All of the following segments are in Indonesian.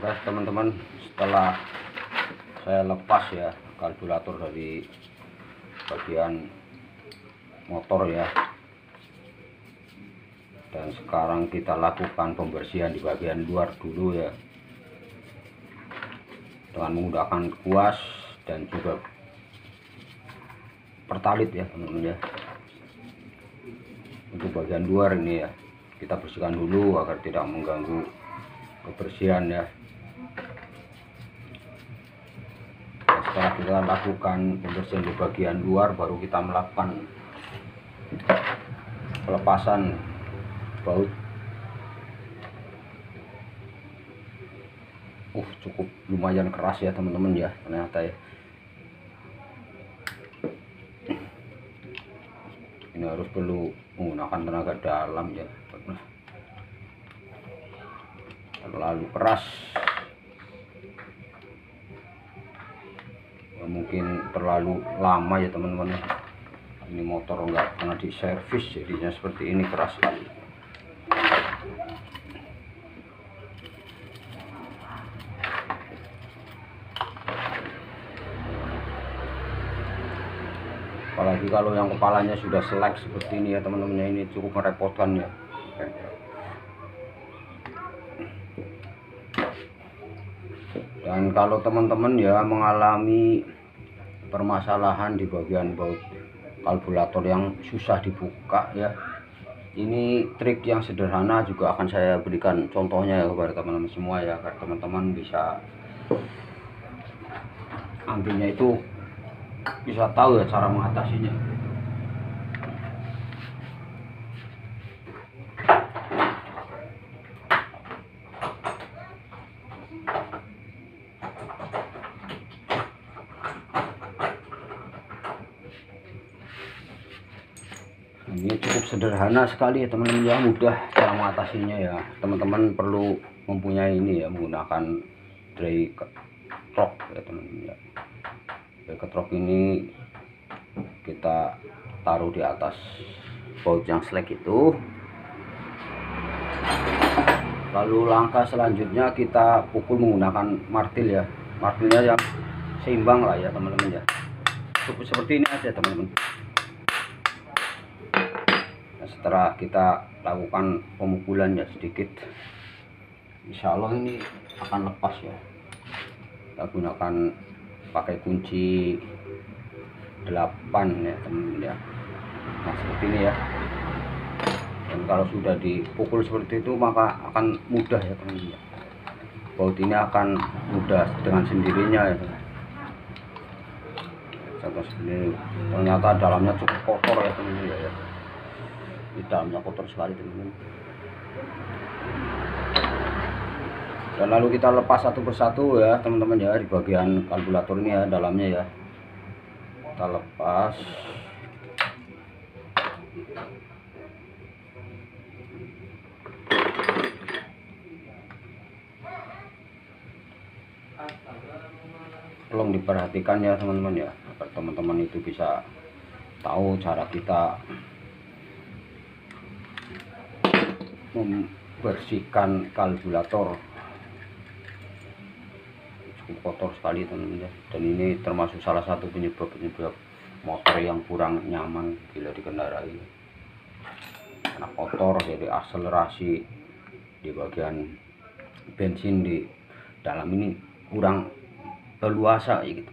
Oke teman-teman, setelah saya lepas ya karburator dari bagian motor ya, dan sekarang kita lakukan pembersihan di bagian luar dulu ya, dengan menggunakan kuas dan juga pertalit ya teman-teman ya. Untuk bagian luar ini ya kita bersihkan dulu agar tidak mengganggu kebersihan ya. Setelah kita lakukan pembersihan di bagian luar, baru kita melakukan pelepasan baut. Cukup lumayan keras ya teman-teman ya, ternyata ya. Ini harus perlu menggunakan tenaga dalam ya, terlalu keras ya, mungkin terlalu lama ya teman-teman. Ini motor nggak pernah diservis, jadinya seperti ini, keras sekali. Apalagi kalau yang kepalanya sudah selek seperti ini ya teman-teman, ini cukup merepotkan ya. Dan kalau teman-teman ya mengalami permasalahan di bagian baut karburator yang susah dibuka ya, ini trik yang sederhana juga akan saya berikan contohnya ya kepada teman-teman semua ya, agar teman-teman bisa ambilnya itu bisa tahu ya cara mengatasinya. Ini cukup sederhana sekali ya teman-teman ya, mudah cara mengatasinya ya. Teman-teman perlu mempunyai ini ya, menggunakan dry ketrok ya teman-teman ya. Dry ketrok ini kita taruh di atas baut yang selek itu, lalu langkah selanjutnya kita pukul menggunakan martil ya. Martilnya yang seimbang lah ya teman-teman ya, cukup seperti ini aja teman-teman. Setelah kita lakukan pemukulan ya sedikit, insya Allah ini akan lepas ya. Kita gunakan pakai kunci 8 ya teman-teman ya. Nah seperti ini ya. Dan kalau sudah dipukul seperti itu maka akan mudah ya teman-teman ya. Baut ini akan mudah dengan sendirinya ya teman-teman. Contoh seperti ini. Ternyata dalamnya cukup kotor ya teman-teman ya. Di dalamnya kotor sekali teman-teman. Dan lalu kita lepas satu persatu ya teman-teman ya, di bagian karburator ini ya, dalamnya ya kita lepas. Tolong diperhatikan ya teman-teman ya, agar teman-teman itu bisa tahu cara kita membersihkan karburator. Cukup kotor sekali teman-teman ya, dan ini termasuk salah satu penyebab motor yang kurang nyaman bila dikendarai, karena kotor. Jadi akselerasi di bagian bensin di dalam ini kurang leluasa gitu.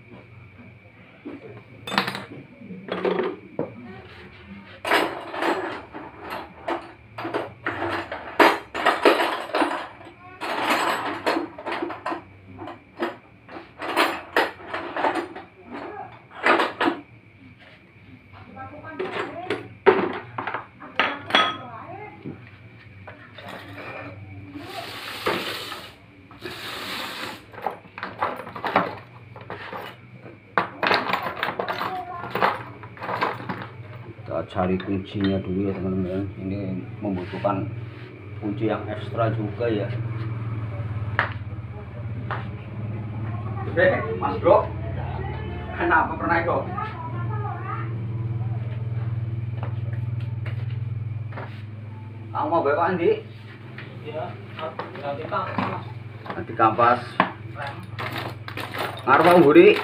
Kita cari kuncinya dulu ya teman-teman. Ini membutuhkan kunci yang ekstra juga ya. Mas bro, kenapa pernah itu? Kamu mau bawa Andi? Iya, ganti Kang. Dikampas ngarep Mburi